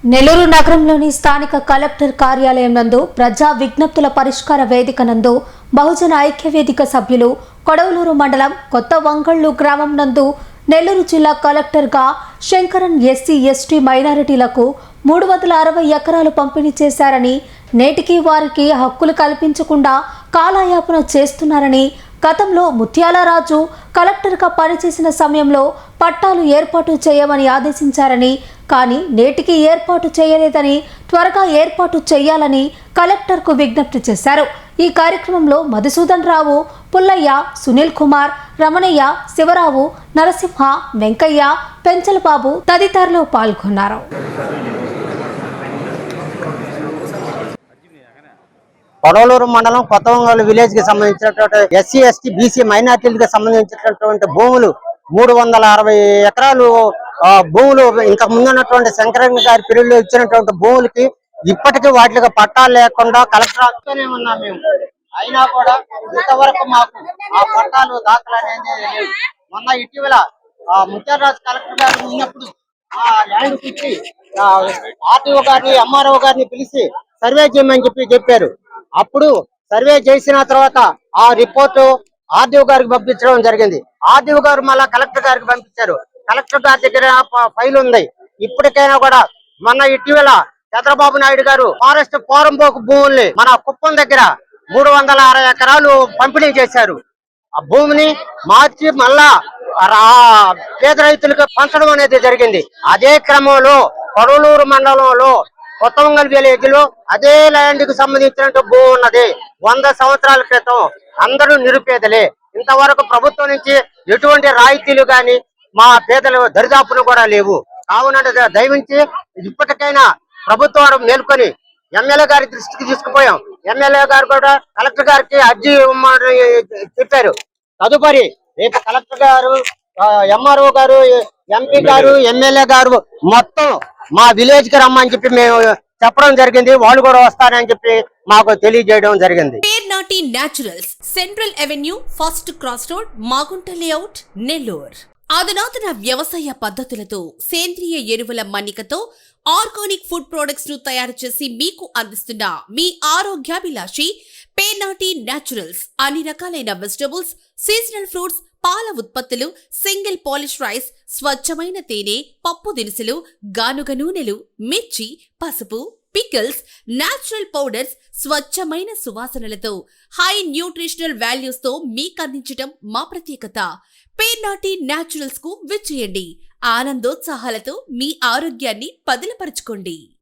నెల్లూరు నగరంలోని స్థానిక కలెక్టర్ కార్యాలయం నందు ప్రజా విజ్ఞప్తుల పరిష్కార వేదిక నందు బహుజన ఐక్య వేదిక సభ్యులు కొడవలూరు మండలం కొత్త వంగళ్ళు గ్రామం నందు నెల్లూరు జిల్లా కలెక్టర్గా శంకరన్ ఎస్సీ ఎస్టీ మైనారిటీలకు 360 ఎకరాలు పంపిణీ చేశారని, నేటికి వారికి హక్కులు కల్పించకుండా కాలయాపన చేస్తున్నారని, గతంలో ముత్యాలరాజు కలెక్టర్గా పనిచేసిన సమయంలో పట్టాలు ఏర్పాటు చేయమని ఆదేశించారని, కానీ నేటికి ఏర్పాటు చేయలేదని, త్వరగా ఏర్పాటు చేయాలని కలెక్టర్కు విజ్ఞప్తి చేశారు. ఈ కార్యక్రమంలో మధుసూదన్ రావు, పుల్లయ్య, సునీల్ కుమార్, రమణయ్య, శివరావు, నరసింహ, వెంకయ్య, పెంచలబాబు తదితరులు పాల్గొన్నారు. కొడవలూరు మండలం కొత్త వంగళ్ళు విలేజ్ కి సంబంధించినటువంటి ఎస్సీ ఎస్టీ బీసీ మైనార్టీలకు సంబంధించినటువంటి భూములు 360 ఎకరాలు భూములు ఇంతకు ముందున్నటువంటి శంకరన్ గారి పీరియడ్ లో ఇచ్చినటువంటి భూములకి ఇప్పటికీ వాటికి పట్టాలు లేకుండా కలెక్టర్ ఆఫీస్లోనే ఉన్నాం మేము. అయినా కూడా ఇంతవరకు మాకు ఆ పట్టాలు దాఖలు అనేది లేవు. మొన్న ఇటీవల ముత్యాలరాజు కలెక్టర్ గారు ఉన్నప్పుడు ఆ ల్యాండ్ ఇచ్చి ఆర్టీఓ గారిని ఎంఆర్ఓ గారిని పిలిచి సర్వే చేయమని చెప్పారు. అప్పుడు సర్వే చేసిన తర్వాత ఆ రిపోర్టు ఆర్డీఓ గారికి పంపించడం జరిగింది. ఆర్డీఓ గారు మళ్ళా కలెక్టర్ గారికి పంపించారు. కలెక్టర్ గారి దగ్గర ఫైల్ ఉంది. ఇప్పటికైనా కూడా మొన్న ఇటీవల చంద్రబాబు నాయుడు గారు ఫారెస్ట్ పోరంబోకు భూముల్ని మన కుప్పం దగ్గర 360 ఎకరాలు పంపిణీ చేశారు. ఆ భూమిని మార్చి మళ్ళా పేద రైతులకు పంచడం అనేది జరిగింది. అదే క్రమంలో కొడవలూరు మండలంలో కొత్త వంగల్ విలేజ్ లో అదే ల్యాండ్ కు సంబంధించిన భూమి ఉన్నది. 100 సంవత్సరాల క్రితం అందరూ నిరుపేదలే. ఇంతవరకు ప్రభుత్వం నుంచి ఎటువంటి రాయితీలు గాని మా పేదల దరిదాపులు కూడా లేవు. కావున దయవించి ఇప్పటికైనా ప్రభుత్వం మేల్కొని ఎమ్మెల్యే గారి దృష్టికి తీసుకుపోయాం. ఎమ్మెల్యే గారు కూడా కలెక్టర్ గారికి అర్జీ చెప్పారు. తదుపరి రేపు కలెక్టర్ గారు, ఎంఆర్ఓ గారు, ఎంపీ గారు, ఎమ్మెల్యే గారు మొత్తం మా విలేజ్ కి రమ్మని చెప్పి మేము చెప్పడం జరిగింది. వాళ్ళు కూడా వస్తారని చెప్పి మాకు తెలియజేయడం జరిగింది. Pernati naturals, central avenue, first cross road, Magunta layout, Nellore. అధునాతన వ్యవసాయ పద్ధతులతో సేంద్రియ ఎరువుల మన్నికతో ఆర్గానిక్ ఫుడ్ ప్రొడక్ట్స్ ను తయారు చేసి మీకు అందిస్తున్న మీ ఆరోగ్యాభిలాషి పేర్నాటి న్యాచురల్స్. అన్ని రకాలైన వెజిటబుల్స్, సీజనల్ ఫ్రూట్స్, పాల ఉత్పత్తులు, సింగిల్ పాలిష్ రైస్, స్వచ్ఛమైన తేనె, పప్పు దినుసులు, గానుగ నూనెలు, మిర్చి, పసుపు, పికిల్స్, నేచురల్ పౌడర్స్, స్వచ్ఛమైన సువాసనలతో హై న్యూట్రిషనల్ వాల్యూస్ తో మీకు అందించడం మా ప్రత్యేకత. పేర్నాటి న్యాచురల్స్ కు విచ్చేయండి. ఆనందోత్సాహాలతో మీ ఆరోగ్యాన్ని పదిలపరచుకోండి.